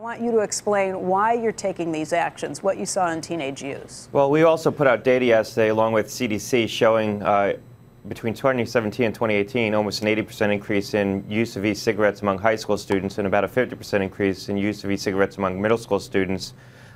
want you to explain why you're taking these actions, what you saw in teenage use. Well, we also put out data yesterday along with CDC showing between 2017 and 2018 almost an 80% increase in use of e-cigarettes among high school students and about a 50% increase in use of e-cigarettes among middle school students.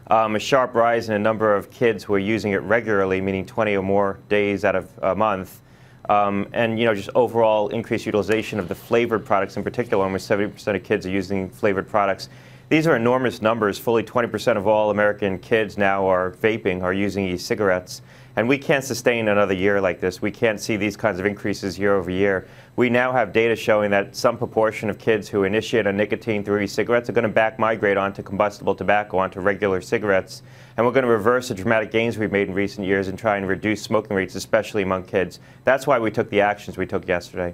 A sharp rise in a number of kids who are using it regularly, meaning 20 or more days out of a month. And just overall increased utilization of the flavored products in particular. Almost 70% of kids are using flavored products. These are enormous numbers. Fully 20% of all American kids now are vaping, are using e-cigarettes. And we can't sustain another year like this. We can't see these kinds of increases year over year. We now have data showing that some proportion of kids who initiate on nicotine through e-cigarettes are going to back migrate onto combustible tobacco, onto regular cigarettes. And we're going to reverse the dramatic gains we've made in recent years and try and reduce smoking rates, especially among kids. That's why we took the actions we took yesterday.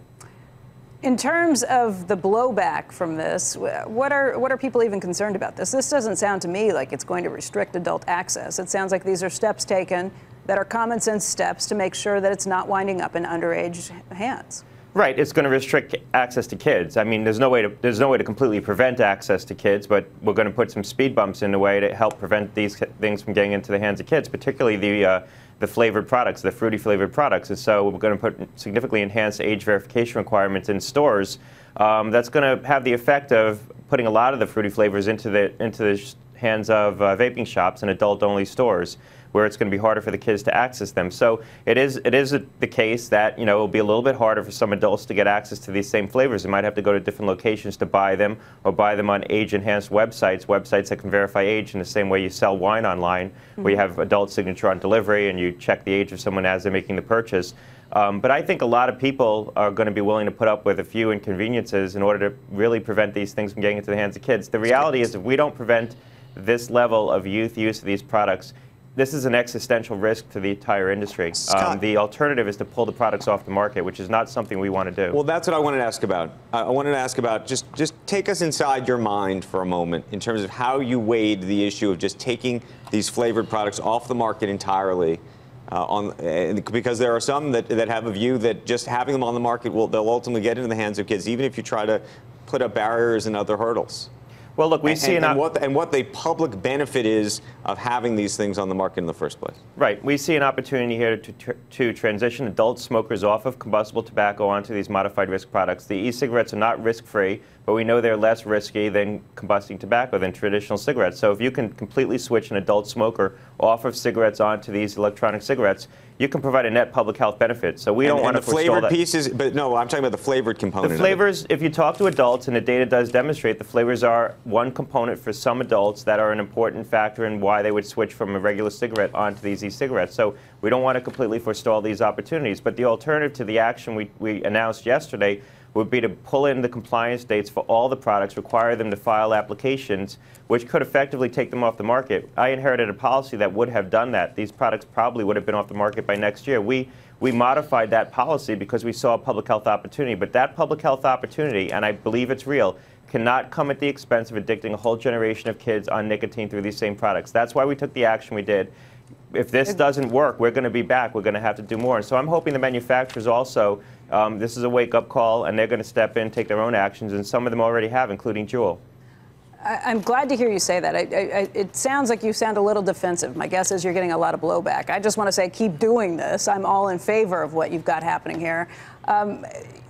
In terms of the blowback from this, what are people even concerned about this? This doesn't sound to me like it's going to restrict adult access. It sounds like these are steps taken that are common sense steps to make sure that it's not winding up in underage hands. Right, it's going to restrict access to kids. I mean, there's no way to completely prevent access to kids, but we're going to put some speed bumps in the way to help prevent these things from getting into the hands of kids, particularly the flavored products, the fruity flavored products. And so we're going to put significantly enhanced age verification requirements in stores. That's going to have the effect of putting a lot of the fruity flavors into the hands of vaping shops and adult-only stores, where it's going to be harder for the kids to access them. So it is the case that it'll be a little bit harder for some adults to get access to these same flavors. They might have to go to different locations to buy them, or buy them on age-enhanced websites that can verify age in the same way you sell wine online, where you have adult signature on delivery and you check the age of someone as they're making the purchase. But I think a lot of people are going to be willing to put up with a few inconveniences in order to really prevent these things from getting into the hands of kids. The reality is, if we don't prevent this level of youth use of these products, this is an existential risk to the entire industry. The alternative is to pull the products off the market, which is not something we want to do. Well, that's what I wanted to ask about. I wanted to ask about, just take us inside your mind for a moment in terms of how you weighed the issue of just taking these flavored products off the market entirely. Because there are some that have a view that just having them on the market, they'll ultimately get into the hands of kids, even if you try to put up barriers and other hurdles. Well, look, what the public benefit is of having these things on the market in the first place. Right. We see an opportunity here to transition adult smokers off of combustible tobacco onto these modified risk products. The e-cigarettes are not risk-free, but we know they're less risky than combusting tobacco, than traditional cigarettes. So if you can completely switch an adult smoker off of cigarettes onto these electronic cigarettes, you can provide a net public health benefit. So we don't want to forestall that. And the flavored pieces, but no, I'm talking about the flavored component. The flavors, if you talk to adults, and the data does demonstrate, the flavors are one component for some adults that are an important factor in why they would switch from a regular cigarette onto these e-cigarettes. So we don't want to completely forestall these opportunities. But the alternative to the action we announced yesterday would be to pull in the compliance dates for all the products, require them to file applications, which could effectively take them off the market. I inherited a policy that would have done that. These products probably would have been off the market by next year. We modified that policy because we saw a public health opportunity. But that public health opportunity, and I believe it's real, cannot come at the expense of addicting a whole generation of kids on nicotine through these same products. That's why we took the action we did. If this doesn't work, we're going to be back. We're going to have to do more. And so I'm hoping the manufacturers also, this is a wake-up call, and they're going to step in, take their own actions, and some of them already have, including Juul. I'm glad to hear you say that. It sounds like you sound a little defensive. My guess is you're getting a lot of blowback. I just want to say, keep doing this. I'm all in favor of what you've got happening here.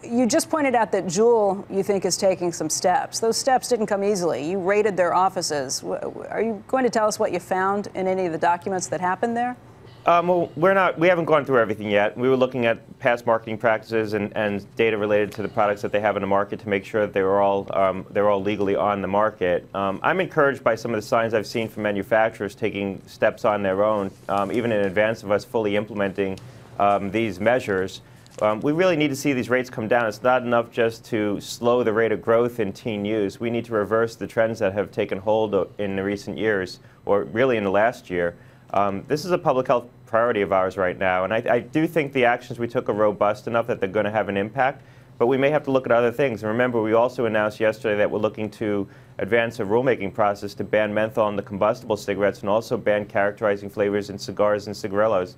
You just pointed out that Juul, you think, is taking some steps. Those steps didn't come easily. You raided their offices. Are you going to tell us what you found in any of the documents that happened there? Well, we haven't gone through everything yet. We were looking at past marketing practices and data related to the products that they have in the market to make sure that they're all legally on the market. I'm encouraged by some of the signs I've seen from manufacturers taking steps on their own, even in advance of us fully implementing these measures. We really need to see these rates come down. It's not enough just to slow the rate of growth in teen use. We need to reverse the trends that have taken hold in the recent years, or really in the last year. This is a public health priority of ours right now, and I do think the actions we took are robust enough that they're going to have an impact, but we may have to look at other things. And remember, we also announced yesterday that we're looking to advance a rulemaking process to ban menthol in the combustible cigarettes and also ban characterizing flavors in cigars and cigarillos.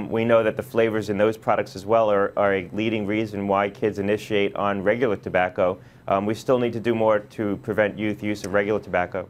We know that the flavors in those products as well are a leading reason why kids initiate on regular tobacco. We still need to do more to prevent youth use of regular tobacco.